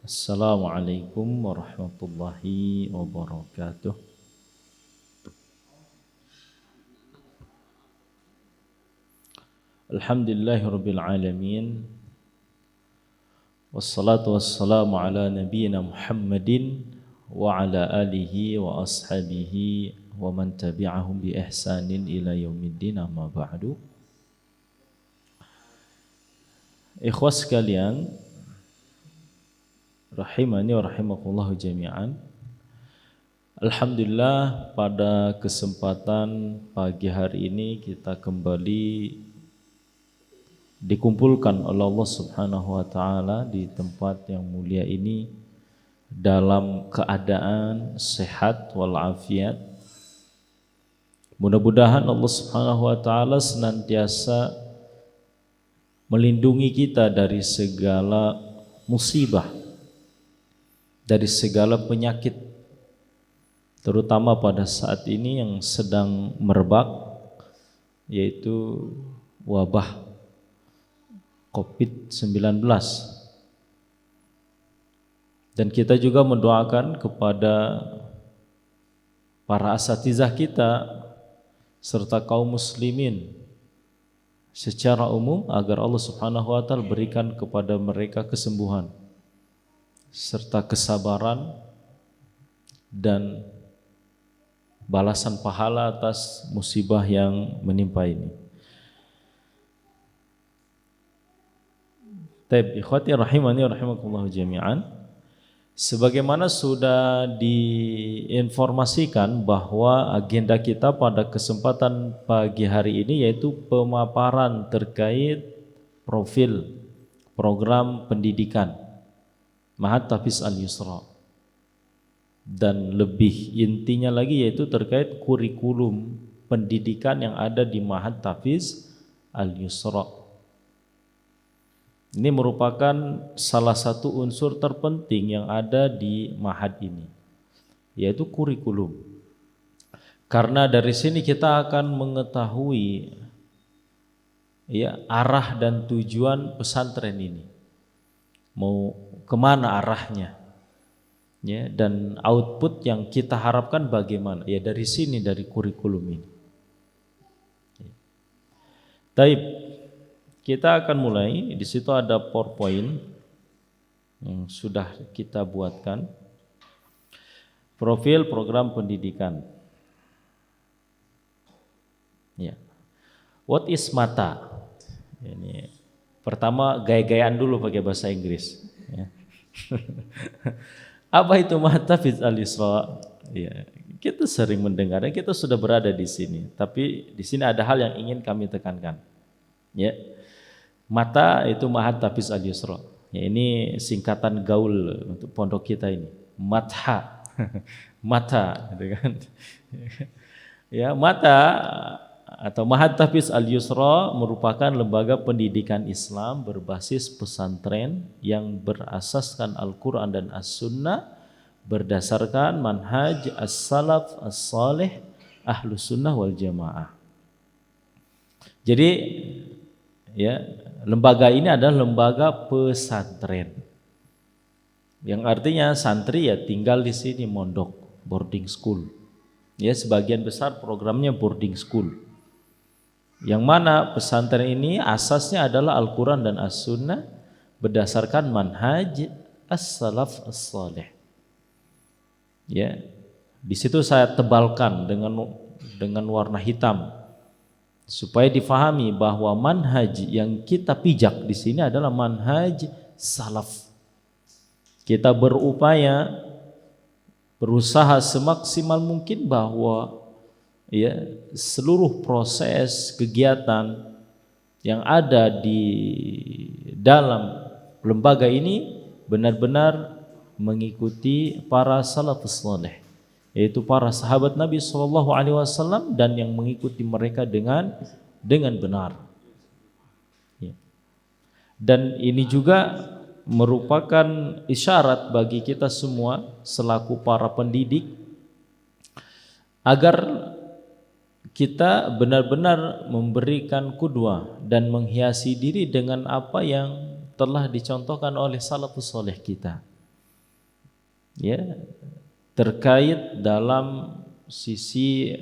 Assalamualaikum warahmatullahi wabarakatuh. Alhamdulillahirabbil alamin. Wassalatu wassalamu ala nabiyyina Muhammadin wa ala alihi wa ashabihi wa man tabi'ahum bi ihsanin ila yaumiddin, amma ba'du. Ikhwas sekalian, rahimani wa rahimakumullah jami'an. Alhamdulillah, pada kesempatan pagi hari ini kita kembali dikumpulkan oleh Allah Subhanahu wa taala di tempat yang mulia ini dalam keadaan sehat walafiat. Mudah-mudahan Allah Subhanahu wa taala senantiasa melindungi kita dari segala musibah, dari segala penyakit, terutama pada saat ini yang sedang merebak, yaitu wabah COVID-19. Dan kita juga mendoakan kepada para asatizah kita serta kaum muslimin secara umum agar Allah Subhanahu wa taala berikan kepada mereka kesembuhan serta kesabaran dan balasan pahala atas musibah yang menimpa ini. Taib ikhwati rahimani wa rahimakumullah jami'an. Sebagaimana sudah diinformasikan bahwa agenda kita pada kesempatan pagi hari ini yaitu pemaparan terkait profil program pendidikan Ma'had Tahfiz Al-Yusra, dan lebih intinya lagi yaitu terkait kurikulum pendidikan yang ada di Ma'had Tahfiz Al-Yusra. Ini merupakan salah satu unsur terpenting yang ada di ma'had ini, yaitu kurikulum. Karena dari sini kita akan mengetahui arah dan tujuan pesantren ini, mau kemana arahnya, dan output yang kita harapkan bagaimana. Dari sini, dari kurikulum ini. Taib, kita akan mulai. Di situ ada PowerPoint yang sudah kita buatkan. Profil program pendidikan. What is MATA? Ini pertama gaya-gayaan dulu pakai bahasa Inggris. Apa itu Ma'had Tahfiz Al-Yusra? Kita sering mendengarnya, kita sudah berada di sini. Tapi di sini ada hal yang ingin kami tekankan. MATA itu Ma'had Tahfiz Al-Yusra. Ini singkatan gaul untuk pondok kita ini. MATA, MATA, gitu kan? MATA atau Ma'had Tahfiz Al-Yusra merupakan lembaga pendidikan Islam berbasis pesantren yang berasaskan Al-Quran dan As-Sunnah berdasarkan manhaj As-Salaf As-Salih Ahlus Sunnah wal Jamaah. Jadi lembaga ini adalah lembaga pesantren, yang artinya santri tinggal di sini, mondok, boarding school. Sebagian besar programnya boarding school, yang mana pesantren ini asasnya adalah Al-Quran dan As-Sunnah berdasarkan manhaj As-Salaf As-Salih. Di situ saya tebalkan dengan warna hitam supaya difahami bahwa manhaj yang kita pijak di sini adalah manhaj salaf. Kita berusaha semaksimal mungkin bahwa seluruh proses kegiatan yang ada di dalam lembaga ini benar-benar mengikuti para salafus saleh, yaitu para sahabat Nabi SAW dan yang mengikuti mereka dengan benar. Dan ini juga merupakan isyarat bagi kita semua selaku para pendidik agar kita benar-benar memberikan qudwah dan menghiasi diri dengan apa yang telah dicontohkan oleh salafus saleh kita. ya, terkait dalam sisi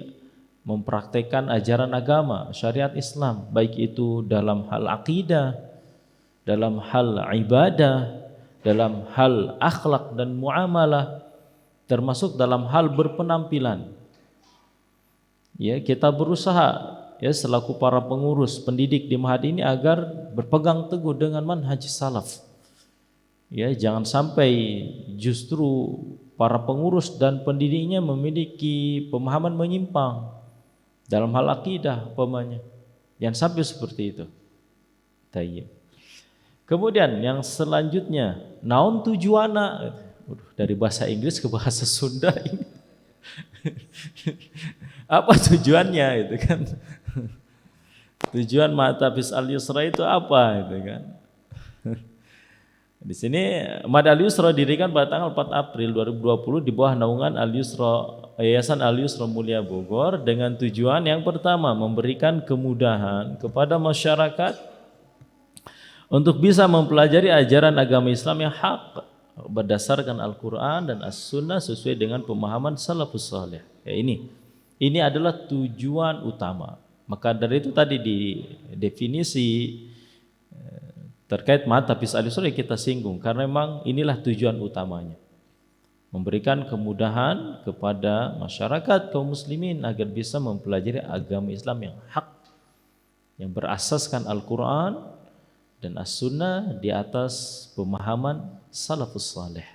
mempraktekkan ajaran agama syariat Islam, baik itu dalam hal akidah, dalam hal ibadah, dalam hal akhlak dan muamalah, termasuk dalam hal berpenampilan. Ya, kita berusaha ya selaku para pengurus pendidik di Ma'had ini agar berpegang teguh dengan manhaj salaf. Ya, jangan sampai justru para pengurus dan pendidiknya memiliki pemahaman menyimpang dalam hal akidah umpamanya. Jangan sampai seperti itu. Tayyib. Kemudian yang selanjutnya, naon tujuana? Dari bahasa Inggris ke bahasa Sunda ini. Apa tujuannya itu kan? Tujuan Ma'had Tahfiz Al-Yusra itu apa itu kan? Di sini Ma'had Al-Yusra didirikan pada tanggal 4 April 2020 di bawah naungan Al-Yusra, Yayasan Al-Yusra Mulia Bogor, dengan tujuan yang pertama memberikan kemudahan kepada masyarakat untuk bisa mempelajari ajaran agama Islam yang hak berdasarkan Al-Quran dan As-Sunnah sesuai dengan pemahaman salafus saleh. Ya, ini adalah tujuan utama. Maka dari itu tadi di definisi terkait Ma'had Tahfiz Al-Yusra kita singgung, karena memang inilah tujuan utamanya, memberikan kemudahan kepada masyarakat kaum muslimin agar bisa mempelajari agama Islam yang hak, yang berasaskan Al-Quran dan As-Sunnah di atas pemahaman salafus saleh.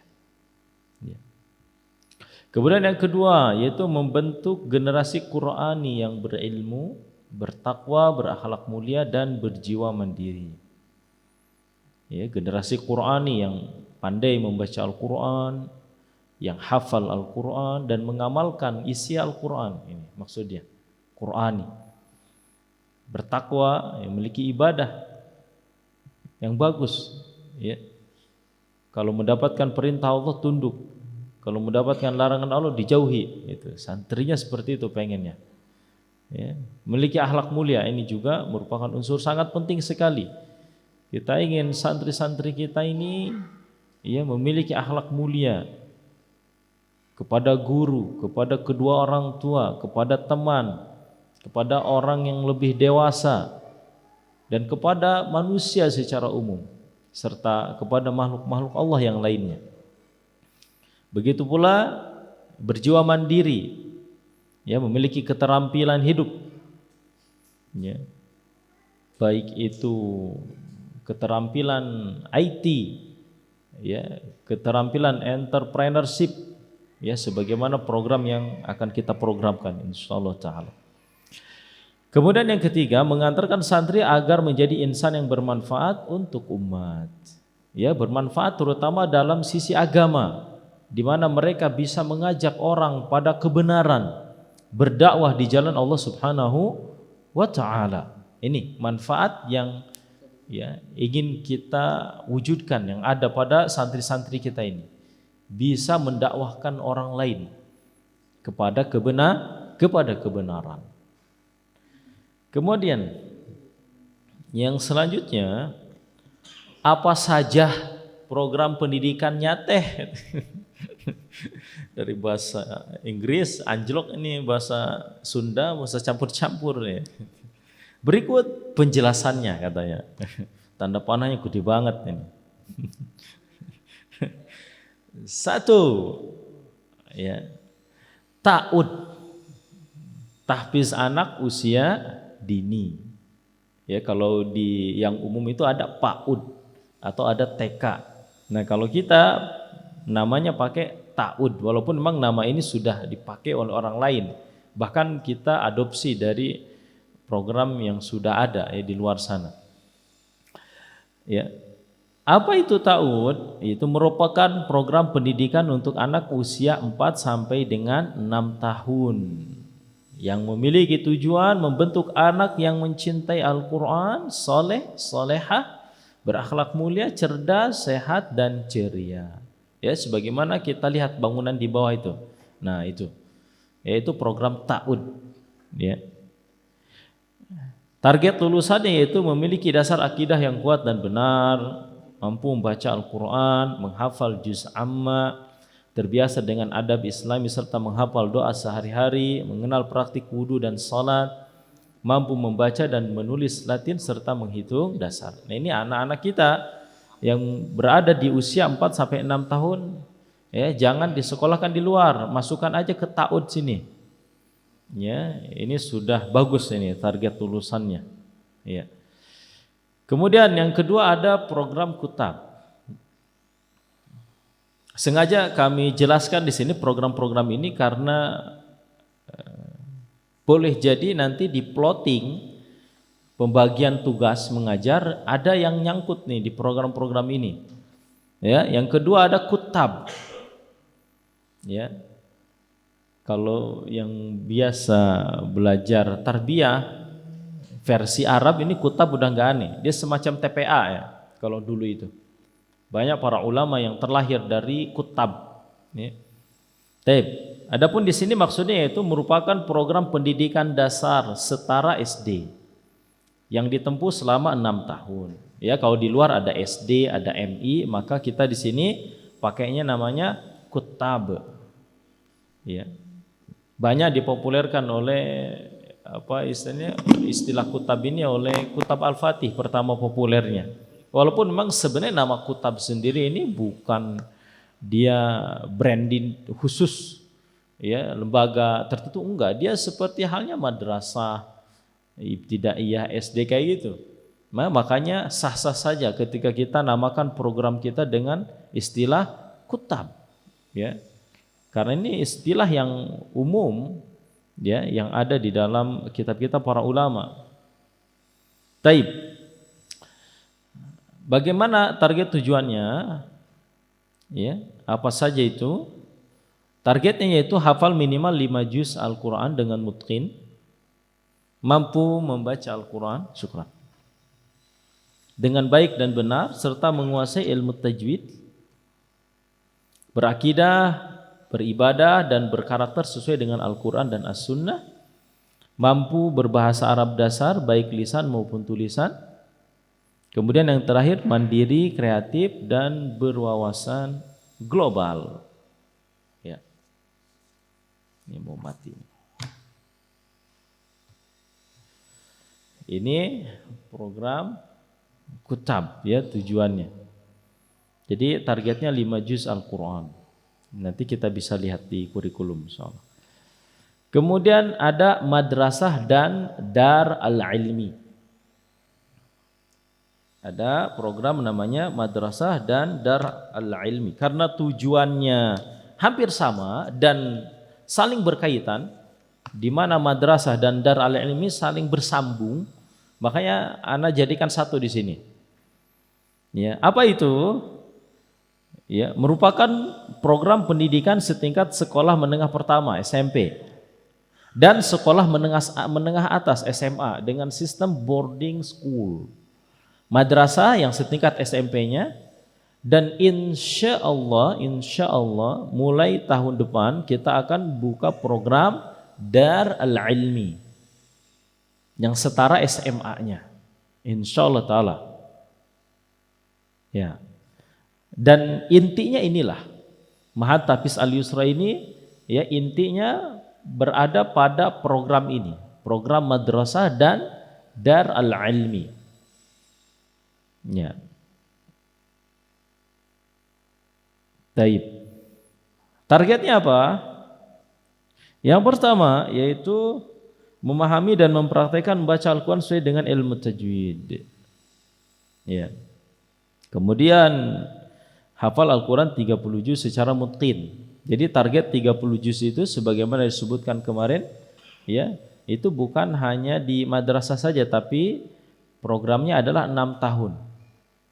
Ya. Kemudian yang kedua yaitu membentuk generasi Qur'ani yang berilmu, bertakwa, berakhlak mulia dan berjiwa mandiri. Ya, generasi Qur'ani yang pandai membaca Al-Quran, yang hafal Al-Quran dan mengamalkan isi Al-Quran. Ini maksudnya Qur'ani, bertakwa, yang memiliki ibadah yang bagus. Ya. Kalau mendapatkan perintah Allah tunduk, kalau mendapatkan larangan Allah dijauhi. Itu santrinya seperti itu pengennya. Ya. Memiliki akhlak mulia, ini juga merupakan unsur sangat penting sekali. Kita ingin santri-santri kita ini ya memiliki akhlak mulia kepada guru, kepada kedua orang tua, kepada teman, kepada orang yang lebih dewasa, dan kepada manusia secara umum, serta kepada makhluk-makhluk Allah yang lainnya. Begitu pula berjiwa mandiri, ya, memiliki keterampilan hidup, ya, baik itu keterampilan IT, ya, keterampilan entrepreneurship, ya, sebagaimana program yang akan kita programkan insyaallah taala. Kemudian yang ketiga, mengantarkan santri agar menjadi insan yang bermanfaat untuk umat. Ya, bermanfaat terutama dalam sisi agama, di mana mereka bisa mengajak orang pada kebenaran, berdakwah di jalan Allah Subhanahu wa taala. Ini manfaat yang ya ingin kita wujudkan yang ada pada santri-santri kita ini, bisa mendakwahkan orang lain kepada kebenaran. Kemudian yang selanjutnya, apa saja program pendidikannya teh? Dari bahasa Inggris anjlok, ini bahasa Sunda, bahasa campur-campur ya. Berikut penjelasannya katanya. Tanda panahnya gede banget ini. Satu, ya, ta'ud, tahfiz anak usia dini. Ya, kalau di yang umum itu ada PAUD atau ada TK. Nah, kalau kita namanya pakai ta'ud, walaupun memang nama ini sudah dipakai oleh orang lain. Bahkan kita adopsi dari program yang sudah ada ya di luar sana. Ya. Apa itu ta'ud? Itu merupakan program pendidikan untuk anak usia 4 sampai dengan 6 tahun yang memiliki tujuan membentuk anak yang mencintai Al-Quran, soleh, solehah, berakhlak mulia, cerdas, sehat dan ceria. Ya, sebagaimana kita lihat bangunan di bawah itu. Nah, itu yaitu program ta'ud. Ya. Target lulusannya yaitu memiliki dasar akidah yang kuat dan benar, mampu membaca Al-Quran, menghafal juz amma, terbiasa dengan adab Islami serta menghafal doa sehari-hari, mengenal praktik wudu dan salat, mampu membaca dan menulis Latin serta menghitung dasar. Nah, ini anak-anak kita yang berada di usia 4 sampai 6 tahun, ya, jangan disekolahkan di luar, masukkan aja ke TAUD sini. Ya, ini sudah bagus ini target lulusannya. Ya. Kemudian yang kedua ada program Kutab. Sengaja kami jelaskan di sini program-program ini karena boleh jadi nanti di plotting pembagian tugas mengajar ada yang nyangkut nih di program-program ini. Ya, yang kedua ada Kutab. Ya. Kalau yang biasa belajar tarbiyah versi Arab ini Kutab udah nggak aneh. Dia semacam TPA ya. Kalau dulu itu. Banyak para ulama yang terlahir dari Kutab. Ya. Adapun di sini maksudnya yaitu merupakan program pendidikan dasar setara SD yang ditempuh selama 6 tahun. Ya, kalau di luar ada SD, ada MI, maka kita di sini pakainya namanya Kutab. Ya. Banyak dipopulerkan oleh istilah Kutab ini oleh Kutab Al-Fatih pertama populernya. Walaupun memang sebenarnya nama Kutab sendiri ini bukan dia branding khusus, ya, lembaga tertentu, enggak. Dia seperti halnya madrasah, ibtidaiyah, SD kayak gitu. Makanya sah-sah saja ketika kita namakan program kita dengan istilah Kutab, ya. Karena ini istilah yang umum, ya, yang ada di dalam kitab-kitab para ulama. Bagaimana target tujuannya? Ya, apa saja itu? Targetnya yaitu hafal minimal 5 juz Al-Quran dengan mutqin, mampu membaca Al-Quran dengan baik dan benar, serta menguasai ilmu tajwid, berakidah, beribadah dan berkarakter sesuai dengan Al-Quran dan As-Sunnah, mampu berbahasa Arab dasar baik lisan maupun tulisan. Kemudian yang terakhir mandiri, kreatif dan berwawasan global. Ya. Ini mau mati. Ini program Kutab, ya, tujuannya. Jadi targetnya 5 juz Al-Quran. Nanti kita bisa lihat di kurikulum insyaallah. Kemudian ada madrasah dan dar al-ilmi. Ada program namanya madrasah dan dar al-ilmi. Karena tujuannya hampir sama dan saling berkaitan, di mana madrasah dan dar al-ilmi saling bersambung, makanya ana jadikan satu di sini. Ya, apa itu? Ya, merupakan program pendidikan setingkat sekolah menengah pertama SMP dan sekolah menengah atas SMA dengan sistem boarding school. Madrasah yang setingkat SMP-nya, dan insya Allah mulai tahun depan kita akan buka program Dar al-Ilmi yang setara SMA-nya, insya Allah Ta'ala. Ya. Dan intinya inilah, Ma'had Tahfiz Al-Yusra ini, ya, intinya berada pada program ini, program madrasah dan Dar al-Ilmi. Ya. Targetnya apa? Yang pertama yaitu memahami dan mempraktikkan membaca Al-Quran sesuai dengan ilmu tajwid. Ya. Kemudian hafal Al-Quran 30 juz secara mutqin. Jadi target 30 juz itu sebagaimana disebutkan kemarin, ya, itu bukan hanya di madrasah saja, tapi programnya adalah 6 tahun.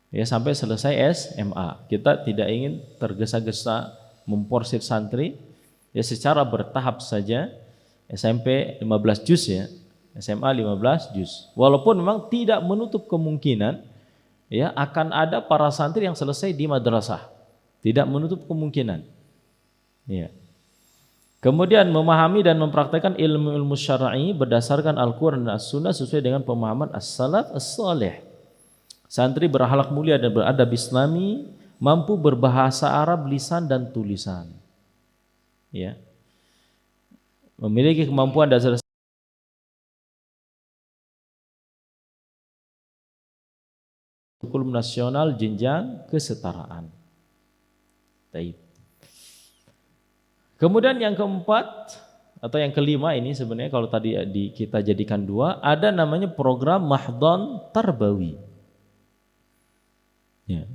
Ya, sampai selesai SMA. Kita tidak ingin tergesa-gesa memporsir santri, ya, secara bertahap saja. SMP 15 juz, ya, SMA 15 juz. Walaupun memang tidak menutup kemungkinan, ya, akan ada para santri yang selesai di madrasah. Tidak menutup kemungkinan. Ya. Kemudian memahami dan mempraktikkan ilmu-ilmu syar'i berdasarkan Al-Quran dan As-Sunnah sesuai dengan pemahaman as-salaf as-salih. Santri berakhlak mulia dan beradab Islami, mampu berbahasa Arab lisan dan tulisan. ya. Memiliki kemampuan dasar kurikulum nasional jenjang kesetaraan. Baik. Kemudian yang keempat atau yang kelima ini sebenarnya kalau tadi kita jadikan dua, ada namanya program Mahdhan Tarbawi. Ya.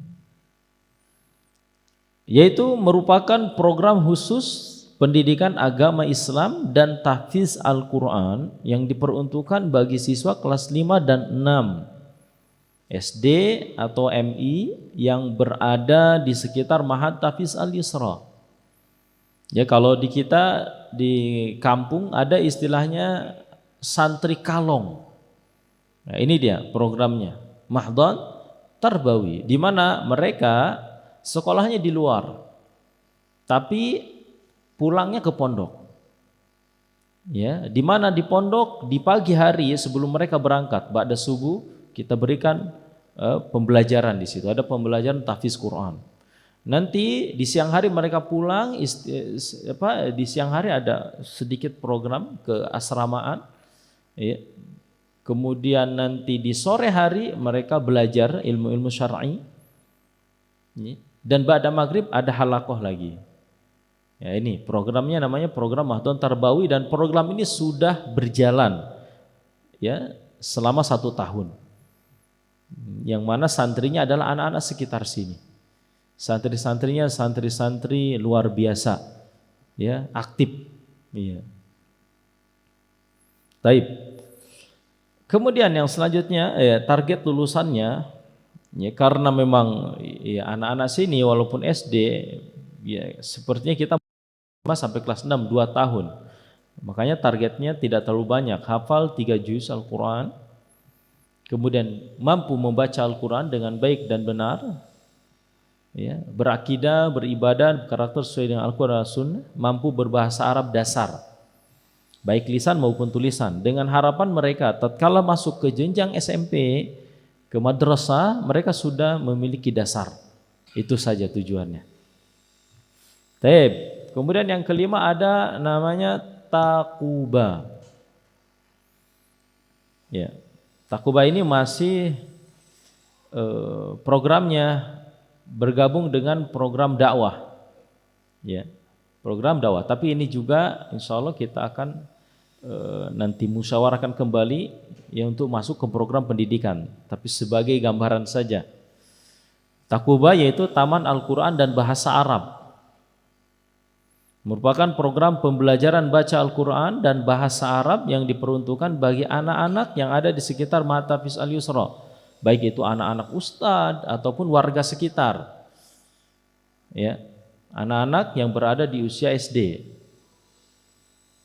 Yaitu merupakan program khusus pendidikan agama Islam dan tahfiz Al-Quran yang diperuntukkan bagi siswa kelas 5 dan 6 SD atau MI yang berada di sekitar Ma'had Tahfiz Al-Yusra. Ya, kalau di kita di kampung ada istilahnya santri kalong. Nah, ini dia programnya, Mahdhan Tarbawi, di mana mereka sekolahnya di luar, tapi pulangnya ke pondok. Ya, di mana di pondok di pagi hari sebelum mereka berangkat, ba'da subuh kita berikan pembelajaran di situ. Ada pembelajaran tahfiz Quran. Nanti di siang hari mereka pulang, di siang hari ada sedikit program keasramaan. Ya. Kemudian nanti di sore hari mereka belajar ilmu-ilmu syar'i. Ya. Dan ba'da maghrib ada halaqah lagi. Ya, ini programnya namanya program Mahdhan Tarbawi dan program ini sudah berjalan ya selama 1 tahun. Yang mana santrinya adalah anak-anak sekitar sini. Santri-santrinya santri-santri luar biasa, ya, aktif, ya. Taib. Kemudian yang selanjutnya, target lulusannya, ya, karena memang ya, anak-anak sini walaupun SD, ya, sepertinya kita sampai kelas 6 2 tahun. Makanya targetnya tidak terlalu banyak, hafal 3 juz Al-Quran, kemudian mampu membaca Al-Quran dengan baik dan benar. Ya, berakidah, beribadah, karakter sesuai dengan Al-Quran dan Sunnah, mampu berbahasa Arab dasar, baik lisan maupun tulisan, dengan harapan mereka tatkala masuk ke jenjang SMP, ke madrasah, mereka sudah memiliki dasar. Itu saja tujuannya. Taib. Kemudian yang kelima ada namanya Taquba. Ya, Taquba ini masih programnya bergabung dengan program dakwah, ya, program dakwah. Tapi ini juga insya Allah kita akan nanti musyawarahkan kembali ya untuk masuk ke program pendidikan. Tapi sebagai gambaran saja, Taquba yaitu Taman Al-Quran dan Bahasa Arab, merupakan program pembelajaran baca Al-Quran dan Bahasa Arab yang diperuntukkan bagi anak-anak yang ada di sekitar Ma'had Tahfiz Al-Yusra, baik itu anak-anak ustadz ataupun warga sekitar, ya, anak-anak yang berada di usia SD,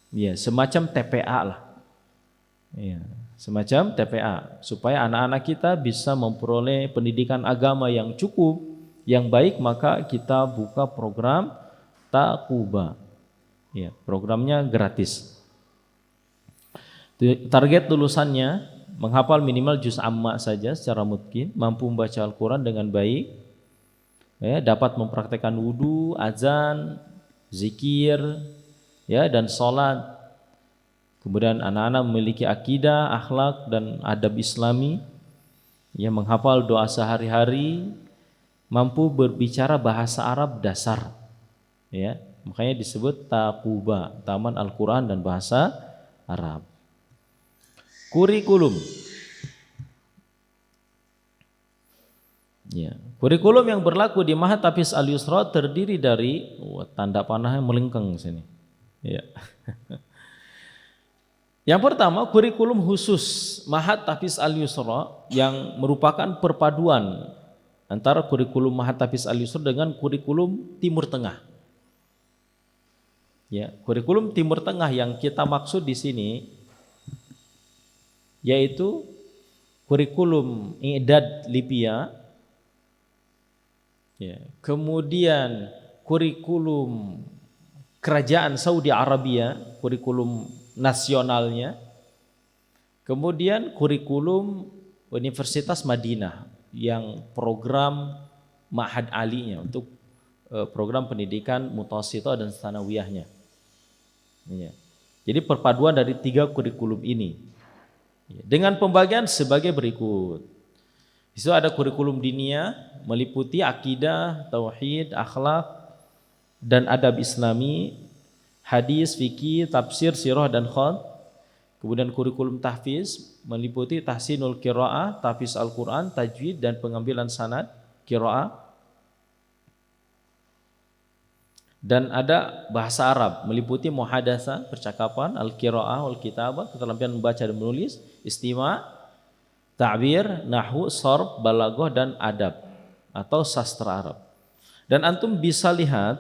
ya, semacam TPA lah, ya, semacam TPA, supaya anak-anak kita bisa memperoleh pendidikan agama yang cukup, yang baik. Maka kita buka program Taquba, ya, programnya gratis. Target lulusannya menghafal minimal juz amma saja secara mungkin, mampu membaca Al-Quran dengan baik, ya, dapat mempraktekkan wudu, azan, zikir, ya, dan sholat. Kemudian anak-anak memiliki akidah, akhlak, dan adab Islami, ya, menghafal doa sehari-hari, mampu berbicara bahasa Arab dasar, ya, makanya disebut Taquba, Taman Al-Quran dan Bahasa Arab. Kurikulum, ya, kurikulum yang berlaku di Ma'had Tahfiz Al-Yusra terdiri dari tanda panahnya melengkeng sini, ya. Yang pertama, kurikulum khusus Ma'had Tahfiz Al-Yusra yang merupakan perpaduan antara kurikulum Ma'had Tahfiz Al-Yusra dengan kurikulum Timur Tengah. Ya, kurikulum Timur Tengah yang kita maksud di sini yaitu kurikulum I'dad Libya, ya, kemudian kurikulum Kerajaan Saudi Arabia, kurikulum nasionalnya, kemudian kurikulum Universitas Madinah yang program Ma'had Alinya untuk program pendidikan mutawassithah dan tsanawiyahnya. Ya. Jadi perpaduan dari 3 kurikulum ini. Ya. Dengan pembagian sebagai berikut. Di situ ada kurikulum dinia meliputi akidah, tauhid, akhlak, dan adab islami, hadis, fikih, tafsir, sirah, dan khat. Kemudian kurikulum tahfiz meliputi tahsinul qiraah, tahfiz Al-Quran, tajwid, dan pengambilan sanad qiraah. Dan ada bahasa Arab meliputi muhadatsah, percakapan, al-qiraah wal kitabah, keterampilan membaca dan menulis, istima', ta'bir, nahwu, sharf, balaghah, dan adab atau sastra Arab. Dan antum bisa lihat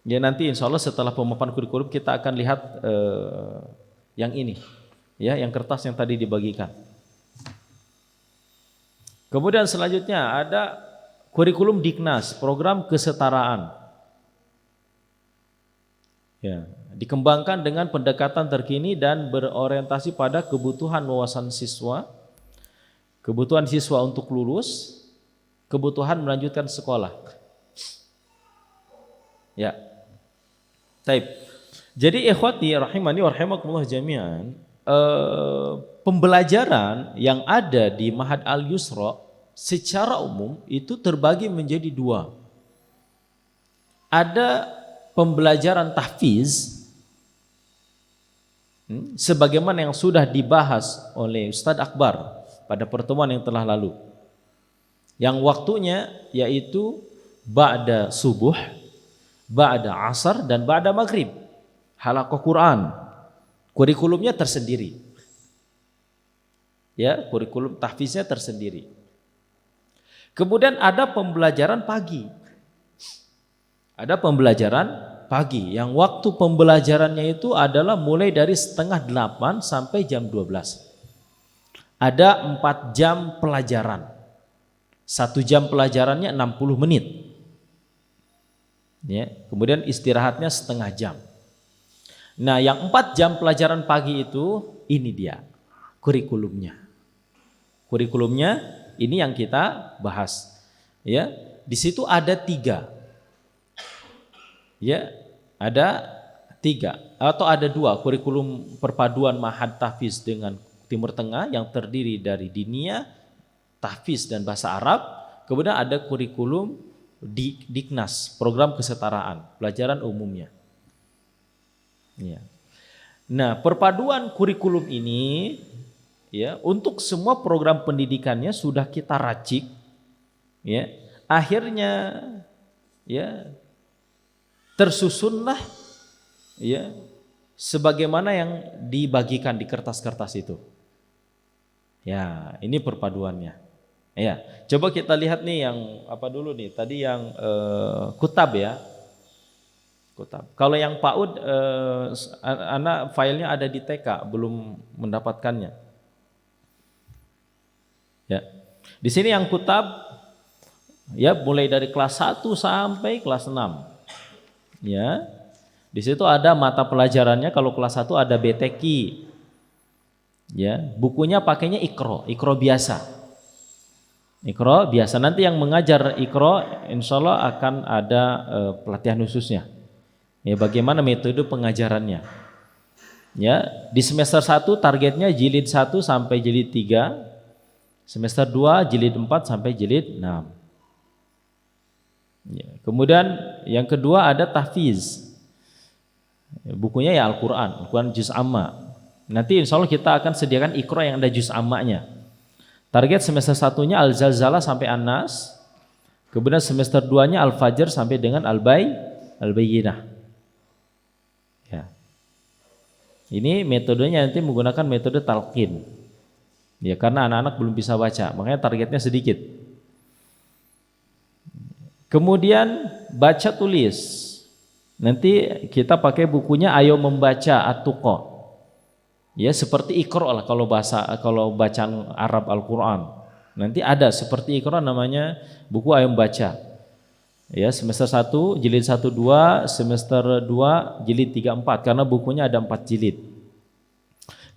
ya, nanti insya Allah setelah pemaparan kurikulum kita akan lihat yang ini ya, yang kertas yang tadi dibagikan. Kemudian selanjutnya ada kurikulum Diknas, program kesetaraan. Ya, dikembangkan dengan pendekatan terkini dan berorientasi pada kebutuhan wawasan siswa, kebutuhan siswa untuk lulus, kebutuhan melanjutkan sekolah. Ya. Taib. Jadi ikhwati rahimani wa rahimakumullah jami'an, pembelajaran yang ada di Ma'had Al-Yusra secara umum itu terbagi menjadi 2. Ada pembelajaran tahfiz sebagaimana yang sudah dibahas oleh Ustadz Akbar pada pertemuan yang telah lalu, yang waktunya yaitu ba'da subuh, ba'da asar, dan ba'da maghrib, halaqah Quran. Kurikulumnya tersendiri ya, kurikulum tahfiznya tersendiri. Kemudian ada pembelajaran pagi. Ada pembelajaran pagi yang waktu pembelajarannya itu adalah mulai dari 7:30 sampai jam 12. Ada 4 jam pelajaran. 1 jam pelajarannya 60 menit. Ya, kemudian istirahatnya setengah jam. Nah, yang 4 jam pelajaran pagi itu ini dia kurikulumnya. Kurikulumnya ini yang kita bahas. Ya, di situ ada 3. Ya, ada 3 atau ada 2 kurikulum perpaduan Ma'had Tahfiz dengan Timur Tengah yang terdiri dari dinia, tahfiz, dan bahasa Arab. Kemudian ada kurikulum Diknas, program kesetaraan, pelajaran umumnya. Ya. Nah, perpaduan kurikulum ini ya, untuk semua program pendidikannya sudah kita racik ya. Akhirnya ya tersusunlah ya sebagaimana yang dibagikan di kertas-kertas itu. Ya, ini perpaduannya. Ya, coba kita lihat nih yang apa dulu nih? Tadi yang kutab ya. Kutab. Kalau yang PAUD anak filenya ada di TK, belum mendapatkannya. Ya. Di sini yang kutab ya mulai dari kelas 1 sampai kelas 6. Ya. Di situ ada mata pelajarannya, kalau kelas 1 ada BTQ. Ya, bukunya pakainya Iqra biasa. Iqra biasa. Nanti yang mengajar Iqra insya Allah akan ada pelatihan khususnya. Ya, bagaimana metode pengajarannya. Ya, di semester 1 targetnya jilid 1 sampai jilid 3. Semester 2 jilid 4 sampai jilid 6. Ya, kemudian yang kedua ada tahfiz. Bukunya ya Al-Quran juz amma. Nanti insya Allah kita akan sediakan Iqra yang ada juz ammanya. Target semester 1-nya Al-Zalzalah sampai An-Nas. Kemudian semester 2-nya Al-Fajr sampai dengan Al-Bayyinah. Ya. Ini metodenya nanti menggunakan metode talqin. Ya, karena anak-anak belum bisa baca, makanya targetnya sedikit. Kemudian baca tulis. Nanti kita pakai bukunya Ayo Membaca At-Tuqa. Ya, seperti Iqra lah kalau bacaan Arab Al-Qur'an. Nanti ada seperti Iqra namanya buku Ayo Membaca. Ya, semester 1 jilid 1 2, semester 2 jilid 3 4 karena bukunya ada 4 jilid.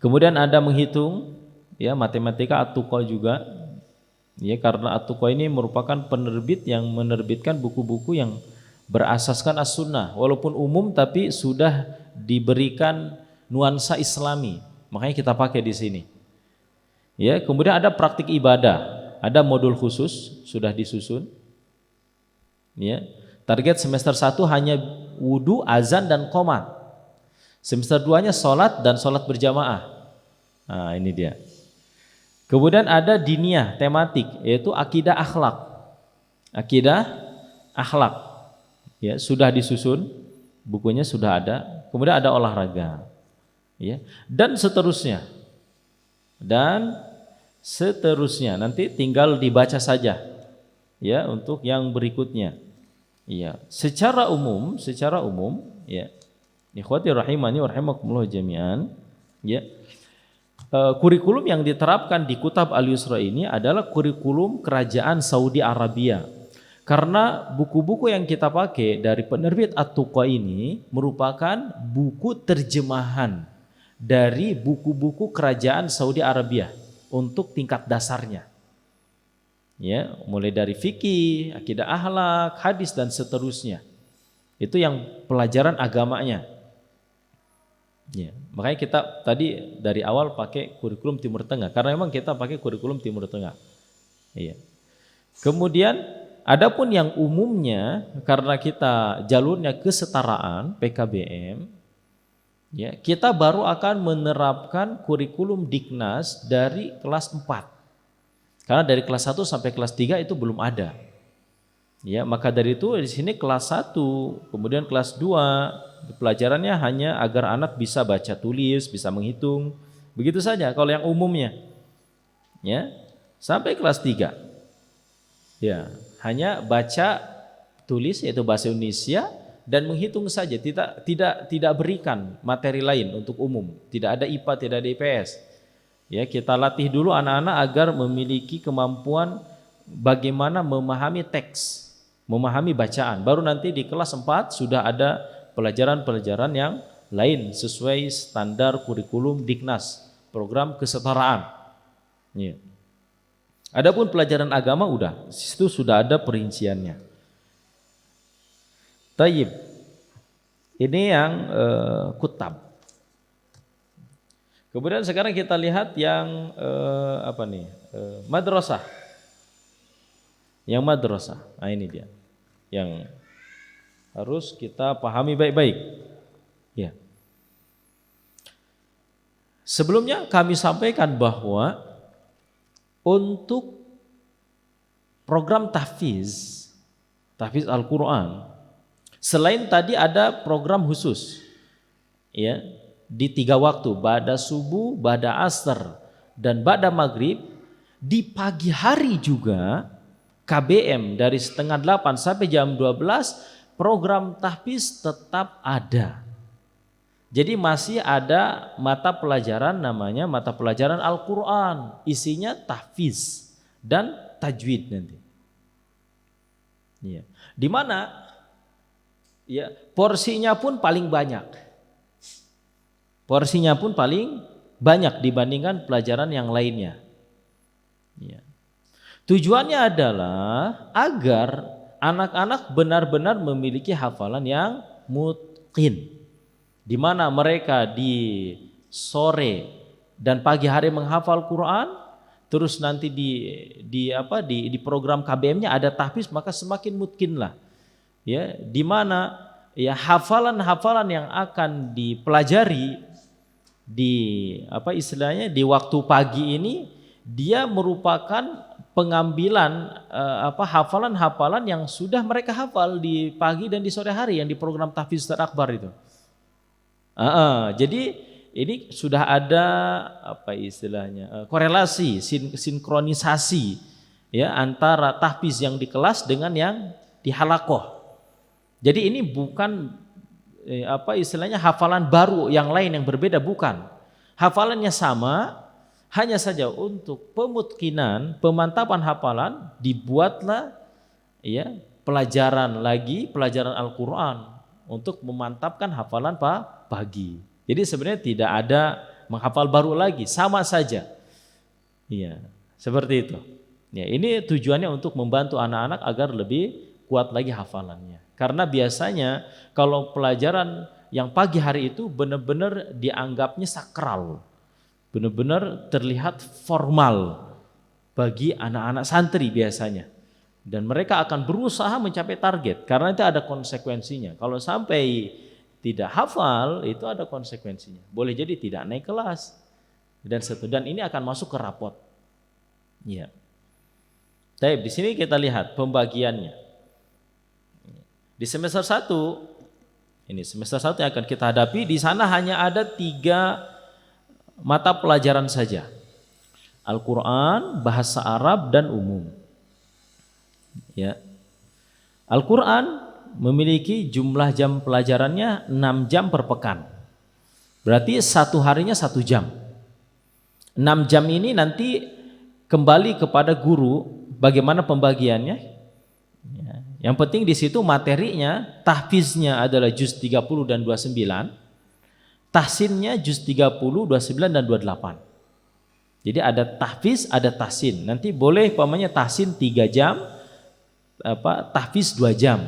Kemudian ada menghitung ya, matematika At-Tuqa juga. Ya, karena At-Tuqa ini merupakan penerbit yang menerbitkan buku-buku yang berasaskan as-sunnah, walaupun umum tapi sudah diberikan nuansa Islami, makanya kita pakai di sini. Ya, kemudian ada praktik ibadah, ada modul khusus sudah disusun. Ya, target semester 1 hanya wudu, azan dan qomat. Semester 2-nya sholat dan sholat berjamaah. Nah, ini dia. Kemudian ada diniyah tematik, yaitu akidah akhlak. Akidah akhlak. Ya, sudah disusun, bukunya sudah ada. Kemudian ada olahraga. Ya, dan seterusnya. Dan seterusnya. Nanti tinggal dibaca saja. Ya, untuk yang berikutnya. Ya, secara umum, ya. Ikhwati rahimani wa rahimakumullah jami'an, ya. Kurikulum yang diterapkan di Kutab Al-Yusra ini adalah kurikulum kerajaan Saudi Arabia. Karena buku-buku yang kita pakai dari penerbit At-Tuqa ini merupakan buku terjemahan dari buku-buku kerajaan Saudi Arabia untuk tingkat dasarnya. Ya, mulai dari fikih, akidah akhlak, hadis dan seterusnya. Itu yang pelajaran agamanya. Ya, makanya kita tadi dari awal pakai kurikulum Timur Tengah karena memang kita pakai kurikulum Timur Tengah. Iya. Kemudian adapun yang umumnya karena kita jalurnya kesetaraan PKBM, ya, kita baru akan menerapkan kurikulum Diknas dari kelas 4. Karena dari kelas 1 sampai kelas 3 itu belum ada. Ya, maka dari itu di sini kelas 1, kemudian kelas 2 pelajarannya hanya agar anak bisa baca tulis, bisa menghitung. Begitu saja kalau yang umumnya. Ya, sampai kelas 3. Ya, hanya baca tulis yaitu bahasa Indonesia dan menghitung saja, tidak berikan materi lain untuk umum. Tidak ada IPA, tidak ada IPS. Ya, kita latih dulu anak-anak agar memiliki kemampuan bagaimana memahami teks, memahami bacaan. Baru nanti di kelas 4 sudah ada pelajaran-pelajaran yang lain sesuai standar kurikulum Diknas, program kesetaraan. Ya. Adapun pelajaran agama itu sudah ada perinciannya. Tayyib. Ini yang kutab. Kemudian sekarang kita lihat yang madrasah. Yang madrasah. Nah, ini dia. Yang harus kita pahami baik-baik. Ya. Sebelumnya kami sampaikan bahwa untuk program tahfiz Al-Quran, selain tadi ada program khusus, ya, di 3 waktu, ba'da subuh, ba'da asar, dan ba'da maghrib, di pagi hari juga KBM dari setengah 8 sampai jam 12 program tahfiz tetap ada. Jadi masih ada mata pelajaran namanya mata pelajaran Al-Quran, isinya tahfiz dan tajwid nanti. Ya. Di mana ya porsinya pun paling banyak. Porsinya pun paling banyak dibandingkan pelajaran yang lainnya. Ya. Tujuannya adalah agar anak-anak benar-benar memiliki hafalan yang mutqin, di mana mereka di sore dan pagi hari menghafal Quran, terus nanti di program KBM-nya ada tahfiz, maka semakin mutqinlah. Ya, di mana ya hafalan-hafalan yang akan dipelajari di waktu pagi ini dia merupakan pengambilan hafalan-hafalan yang sudah mereka hafal di pagi dan di sore hari yang di program tahfiz akbar itu. Jadi ini sudah ada korelasi, sinkronisasi ya antara tahfiz yang di kelas dengan yang di halaqah. Jadi ini bukan hafalan baru yang lain yang berbeda, bukan. Hafalannya sama. Hanya saja untuk pemutkinan, pemantapan hafalan dibuatlah ya pelajaran Al-Quran untuk memantapkan hafalan pagi. Jadi sebenarnya tidak ada menghafal baru lagi, sama saja. Iya, seperti itu. Ya, ini tujuannya untuk membantu anak-anak agar lebih kuat lagi hafalannya. Karena biasanya kalau pelajaran yang pagi hari itu benar-benar dianggapnya sakral, benar-benar terlihat formal bagi anak-anak santri biasanya. Dan mereka akan berusaha mencapai target karena itu ada konsekuensinya. Kalau sampai tidak hafal itu ada konsekuensinya. Boleh jadi tidak naik kelas dan ini akan masuk ke rapot. Ya. Baik, di sini kita lihat pembagiannya. Di semester 1, ini semester 1 yang akan kita hadapi, di sana hanya ada 3 mata pelajaran saja. Al-Quran, bahasa Arab, dan umum. Ya. Al-Quran memiliki jumlah jam pelajarannya 6 jam per pekan. Berarti satu harinya 1 jam. 6 jam ini nanti kembali kepada guru bagaimana pembagiannya. Ya. Yang penting di situ materinya, tahfiznya adalah juz 30 dan 29. Tahsinnya juz 30, 29 dan 28. Jadi ada tahfiz, ada tahsin. Nanti boleh pamannya tahsin 3 jam, tahfiz 2 jam.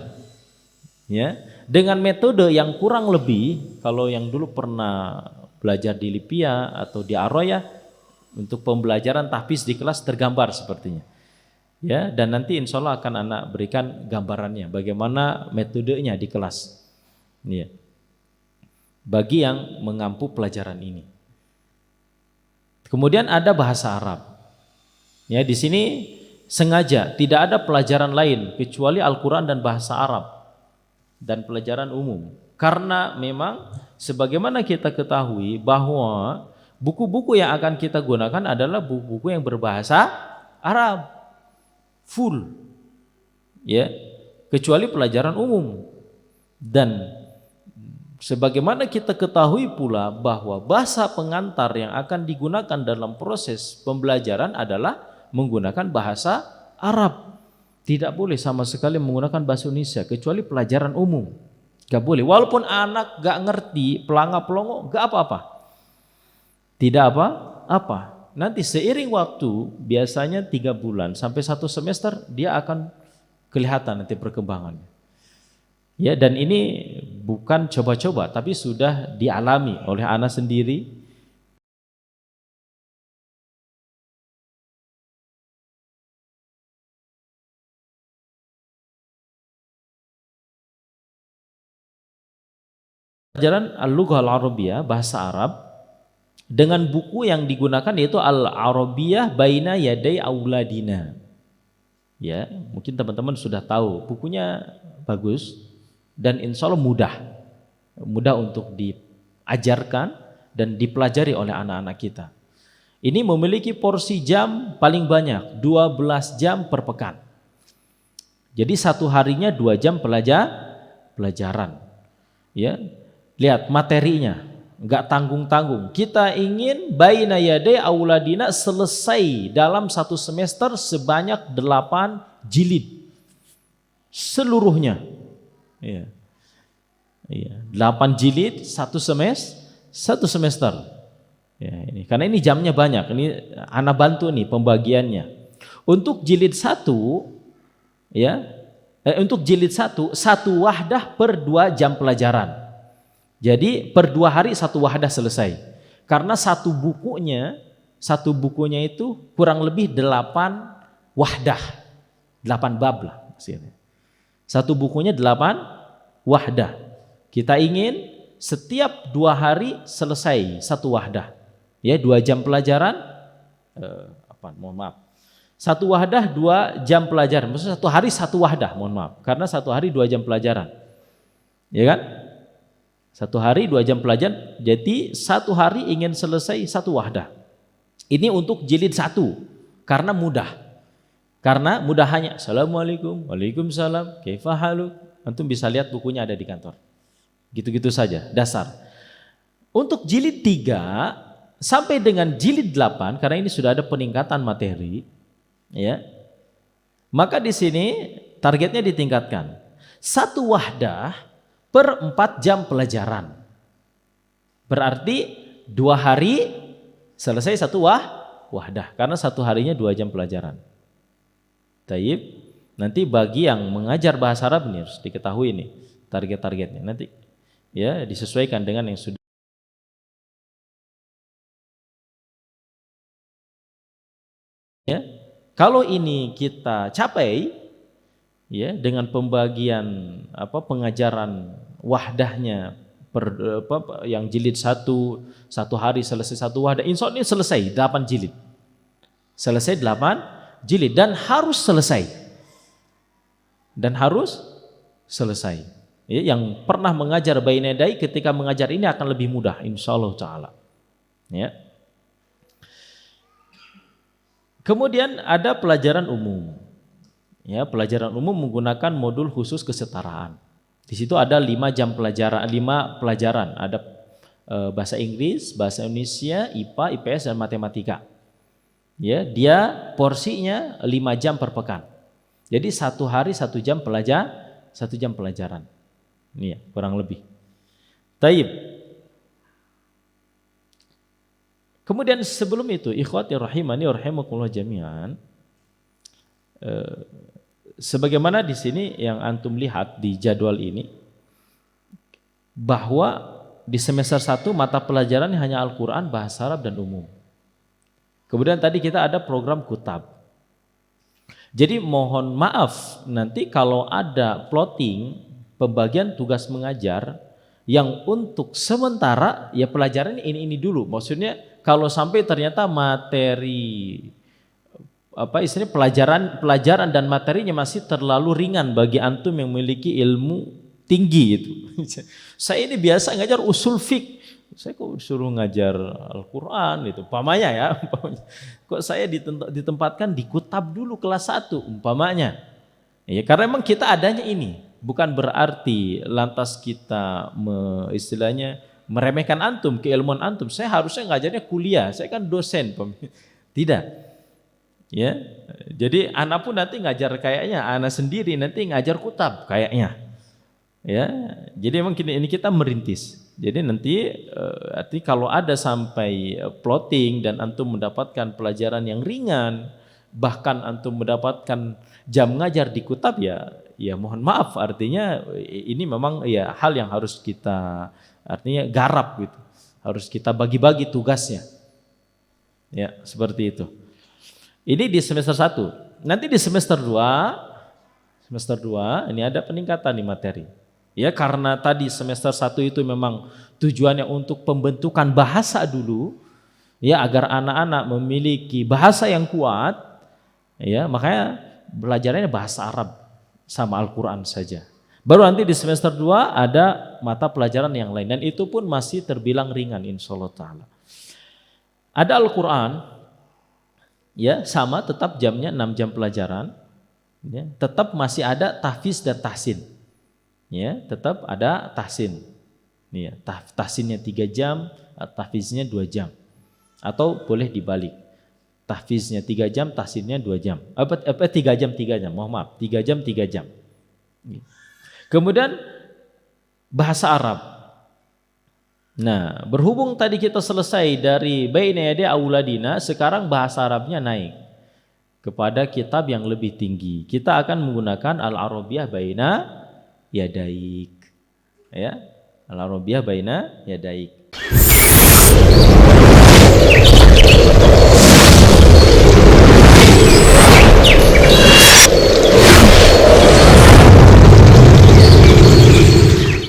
Ya, dengan metode yang kurang lebih, kalau yang dulu pernah belajar di Lipia atau di Aroya, untuk pembelajaran tahfiz di kelas tergambar sepertinya. Ya, dan nanti insya Allah akan anak berikan gambarannya, bagaimana metodenya di kelas. Ya. Bagi yang mengampu pelajaran ini. Kemudian ada bahasa Arab. Ya, di sini sengaja tidak ada pelajaran lain kecuali Al-Quran dan bahasa Arab dan pelajaran umum. Karena memang sebagaimana kita ketahui bahwa buku-buku yang akan kita gunakan adalah buku-buku yang berbahasa Arab full, ya, kecuali pelajaran umum. Dan sebagaimana kita ketahui pula bahwa bahasa pengantar yang akan digunakan dalam proses pembelajaran adalah menggunakan bahasa Arab. Tidak boleh sama sekali menggunakan bahasa Indonesia kecuali pelajaran umum. Gak boleh, walaupun anak gak ngerti pelanga-pelongo gak apa-apa. Tidak apa-apa. Nanti seiring waktu, biasanya 3 bulan sampai 1 semester dia akan kelihatan nanti perkembangannya. Ya, dan ini bukan coba-coba, tapi sudah dialami oleh anak sendiri. Pelajaran Al-Lughah Al-Arabiyah, bahasa Arab, dengan buku yang digunakan yaitu Al-Arabiyah Baina Yaday Auladina. Ya, mungkin teman-teman sudah tahu, bukunya bagus dan insya Allah mudah untuk diajarkan dan dipelajari oleh anak-anak kita. Ini memiliki porsi jam paling banyak, 12 jam per pekan. Jadi satu harinya 2 jam pelajaran. Ya, lihat materinya, enggak tanggung-tanggung. Kita ingin baina yaday auladina selesai dalam 1 semester sebanyak 8 jilid seluruhnya. Iya. Iya, 8 jilid 1 semester. Ya, ini karena ini jamnya banyak. Ini anak bantu nih pembagiannya. Untuk jilid 1 ya, untuk jilid 1 wahdah per 2 jam pelajaran. Jadi per 2 hari 1 wahdah selesai. Karena satu bukunya itu kurang lebih 8 wahdah. 8 bab lah maksudnya. Satu bukunya 8 wahdah. Kita ingin setiap 2 hari selesai 1 wahdah. Ya, 2 jam pelajaran, mohon maaf. 1 wahdah 2 jam pelajaran. Maksudnya 1 hari 1 wahdah, mohon maaf. Karena 1 hari 2 jam pelajaran. Ya kan? 1 hari 2 jam pelajaran, jadi 1 hari ingin selesai 1 wahdah. Ini untuk jilid 1, karena mudah. Karena mudahannya, Assalamualaikum, Waalaikumsalam, kaifa haluk. Antum bisa lihat bukunya ada di kantor. Gitu-gitu saja, dasar. Untuk jilid 3 sampai dengan jilid 8, karena ini sudah ada peningkatan materi, ya. Maka di sini targetnya ditingkatkan. 1 wahdah per 4 jam pelajaran. Berarti 2 hari selesai 1 wahdah. Karena 1 harinya 2 jam pelajaran. Taib. Nanti bagi yang mengajar bahasa Arab ini harus diketahui nih target-targetnya. Nanti ya disesuaikan dengan yang sudah ya. Kalau ini kita capai ya dengan pembagian pengajaran wahdahnya yang jilid satu hari selesai satu wahdah, insya Allah ini selesai 8 jilid. Selesai 8 jilid dan harus selesai. Ya, yang pernah mengajar Baina Yadai ketika mengajar ini akan lebih mudah insyaallah taala. Ya. Kemudian ada pelajaran umum. Ya, pelajaran umum menggunakan modul khusus kesetaraan. Di situ ada 5 pelajaran, ada bahasa Inggris, bahasa Indonesia, IPA, IPS dan matematika. Ya, dia porsinya 5 jam per pekan. Jadi 1 hari 1 jam pelajaran. Ini ya, kurang lebih. Taib. Kemudian sebelum itu, ikhwati rahimani wa rahimakumullah jami'an, sebagaimana di sini yang antum lihat di jadwal ini, bahwa di semester 1 mata pelajaran hanya Al-Quran, bahasa Arab dan umum. Kemudian tadi kita ada program kutab. Jadi mohon maaf nanti kalau ada plotting pembagian tugas mengajar yang untuk sementara ya pelajaran ini dulu. Maksudnya kalau sampai ternyata materi istilahnya pelajaran dan materinya masih terlalu ringan bagi antum yang memiliki ilmu tinggi itu. Saya ini biasa ngajar usul fiqh, saya kok suruh ngajar Al-Quran itu, umpamanya ya, kok saya ditempatkan di kutab dulu kelas 1 umpamanya. Ya, karena memang kita adanya ini, bukan berarti lantas kita istilahnya meremehkan antum, keilmuan antum. Saya harusnya ngajarnya kuliah, saya kan dosen. Tidak. Ya, jadi anak pun nanti ngajar kayaknya anak sendiri nanti ngajar kutab kayaknya. Ya, jadi memang ini kita merintis. Jadi nanti kalau ada sampai plotting dan antum mendapatkan pelajaran yang ringan, bahkan antum mendapatkan jam ngajar di kutab ya mohon maaf, artinya ini memang ya hal yang harus kita artinya garap gitu. Harus kita bagi-bagi tugasnya. Ya, seperti itu. Ini di semester 1. Nanti di semester 2 ini ada peningkatan nih materi. Ya, karena tadi semester 1 itu memang tujuannya untuk pembentukan bahasa dulu, ya agar anak-anak memiliki bahasa yang kuat, ya makanya belajarnya bahasa Arab sama Al-Quran saja. Baru nanti di semester 2 ada mata pelajaran yang lain dan itu pun masih terbilang ringan insyaallah taala. Ada Al-Quran, ya sama tetap jamnya 6 jam pelajaran, ya, tetap masih ada tahfiz dan tahsin. Ya, tetap ada tahsin. Ya, tahsinnya 3 jam, tahfiznya 2 jam. Atau boleh dibalik. Tahfiznya 3 jam, tahsinnya 2 jam. 3 jam, mohon maaf. 3 jam, 3 jam. Kemudian bahasa Arab. Nah, berhubung tadi kita selesai dari Baina Yadai Auladina, sekarang bahasa Arabnya naik kepada kitab yang lebih tinggi. Kita akan menggunakan Al-Arabiyah Baina Yadaik. Ya, Al-Arabiyah Baina Yadaik.